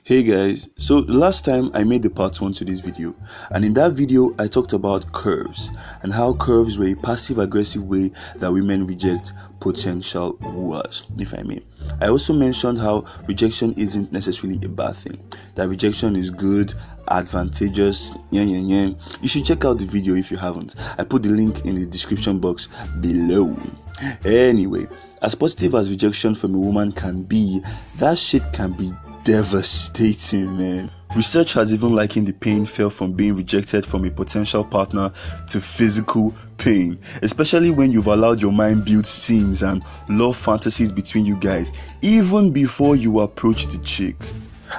Hey guys, so the last time I made the part 1 to this video, and in that video I talked about curves and how curves were a passive aggressive way that women reject potential wooers, if I may. I also mentioned how rejection isn't necessarily a bad thing, that rejection is good, advantageous. You should check out the video if you haven't. I put the link in the description box below. Anyway, as positive as rejection from a woman can be, that shit can be devastating, man. Research has even likened the pain felt from being rejected from a potential partner to physical pain, especially when you've allowed your mind build scenes and love fantasies between you guys even before you approach the chick.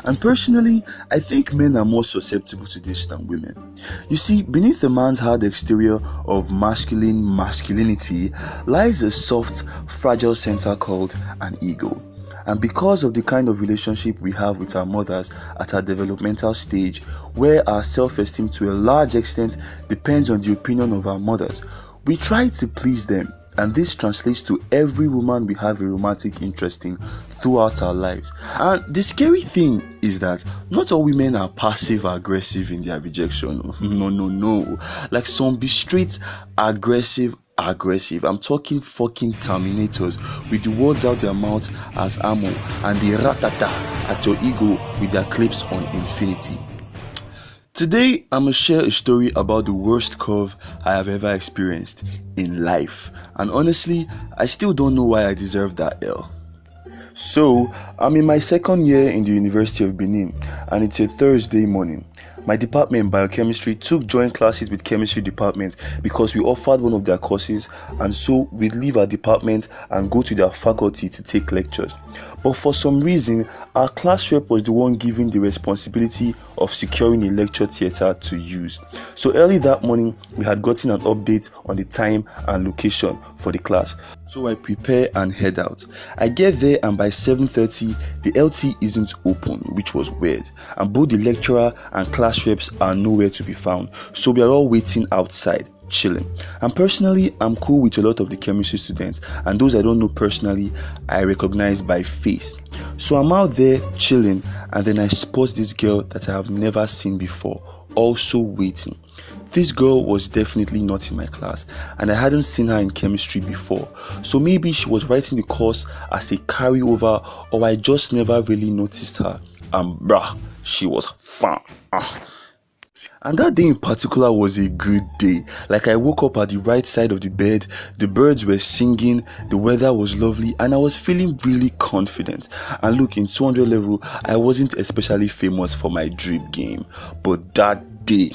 And personally, I think men are more susceptible to this than women. You see, beneath a man's hard exterior of masculinity lies a soft, fragile center called an ego. And because of the kind of relationship we have with our mothers at our developmental stage, where our self-esteem to a large extent depends on the opinion of our mothers, we try to please them. And this translates to every woman we have a romantic interest in throughout our lives. And the scary thing is that not all women are passive aggressive in their rejection. No. Like some be straight aggressive. I'm talking fucking terminators with the words out their mouth as ammo and the ratata at your ego with their clips on infinity. Today, I'm gonna share a story about the worst curve I have ever experienced in life. And honestly, I still don't know why I deserve that L. So, I'm in my second year in the University of Benin, and it's a Thursday morning. My department, biochemistry, took joint classes with chemistry department because we offered one of their courses, and so we'd leave our department and go to their faculty to take lectures. But for some reason, our class rep was the one given the responsibility of securing a lecture theatre to use. So early that morning, we had gotten an update on the time and location for the class. So I prepare and head out. I get there and by 7:30, the LT isn't open, which was weird. And both the lecturer and class reps are nowhere to be found. So we are all waiting outside, chilling. And personally, I'm cool with a lot of the chemistry students. And those I don't know personally, I recognize by face. So I'm out there chilling, and then I spot this girl that I have never seen before, also waiting. This girl was definitely not in my class, and I hadn't seen her in chemistry before. So maybe she was writing the course as a carryover, or I just never really noticed her. And she was fun. And that day in particular was a good day. Like, I woke up at the right side of the bed, the birds were singing, the weather was lovely, and I was feeling really confident. And look, in 200 level, I wasn't especially famous for my drip game, but that day,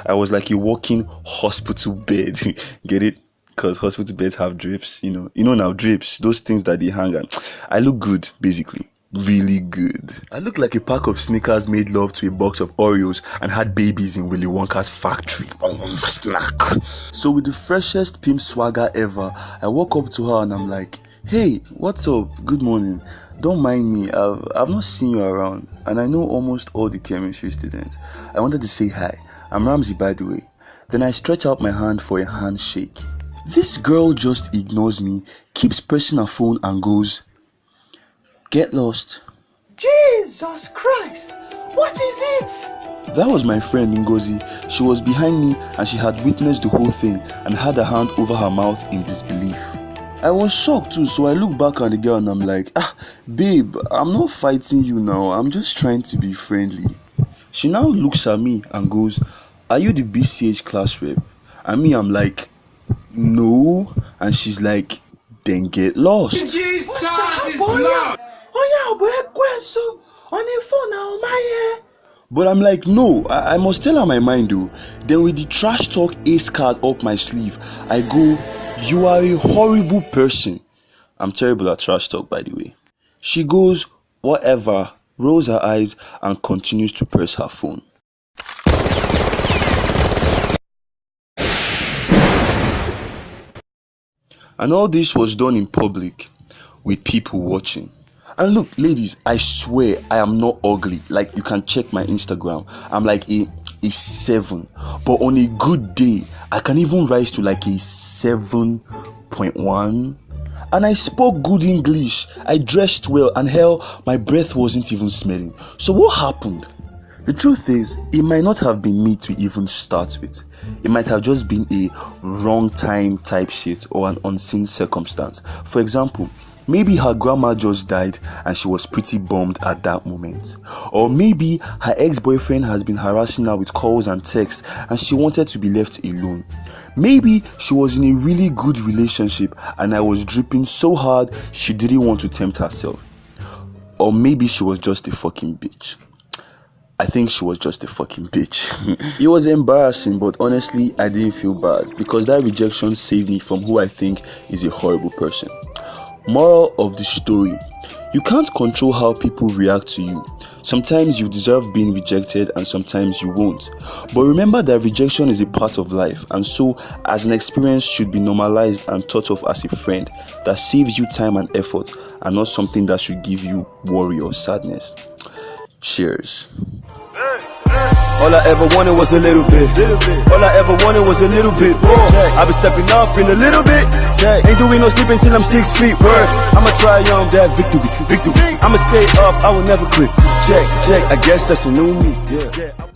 I was like a walking hospital bed. Get it? Because hospital beds have drips, you know now, drips, those things that they hang on. I look good, basically. Really good. I looked like a pack of Snickers made love to a box of Oreos and had babies in Willy Wonka's factory. Snack. So with the freshest pimp swagger ever, I walk up to her and I'm like, "Hey, what's up? Good morning. Don't mind me. I've not seen you around, and I know almost all the chemistry students. I wanted to say hi. I'm Ramsey, by the way." Then I stretch out my hand for a handshake. This girl just ignores me, keeps pressing her phone and goes, "Get lost." Jesus Christ! What is it? That was my friend Ngozi. She was behind me and she had witnessed the whole thing and had her hand over her mouth in disbelief. I was shocked too, so I look back at the girl and I'm like, babe, I'm not fighting you now. I'm just trying to be friendly. She now looks at me and goes, "Are you the BCH class rep?" And me, I'm like, "No." And she's like, "Then get lost." Jesus is Lord! Oh yeah, boy, so on the phone now, my But I'm like, no, I must tell her my mind though. Then with the trash talk ace card up my sleeve, I go, "You are a horrible person." I'm terrible at trash talk, by the way. She goes, "Whatever," rolls her eyes and continues to press her phone. And all this was done in public with people watching. And look, ladies, I swear I am not ugly. Like, you can check my Instagram. I'm like a 7. But on a good day, I can even rise to like a 7.1. And I spoke good English, I dressed well, and hell, my breath wasn't even smelling. So what happened? The truth is, it might not have been me to even start with. It might have just been a wrong time type shit or an unseen circumstance. For example, maybe her grandma just died and she was pretty bummed at that moment. Or maybe her ex-boyfriend has been harassing her with calls and texts and she wanted to be left alone. Maybe she was in a really good relationship and I was dripping so hard she didn't want to tempt herself. Or maybe she was just a fucking bitch. I think she was just a fucking bitch. It was embarrassing, but honestly, I didn't feel bad because that rejection saved me from who I think is a horrible person. Moral of the story: you can't control how people react to you. Sometimes you deserve being rejected and sometimes you won't. But remember that rejection is a part of life, and so as an experience should be normalized and thought of as a friend that saves you time and effort and not something that should give you worry or sadness. Cheers. All I ever wanted was a little bit. All I ever wanted was a little bit more. I been stepping up in a little bit. Ain't doing no sleeping till I'm 6 feet. Word, I'ma try on that victory. I'ma stay up, I will never quit. Check, I guess that's a new me.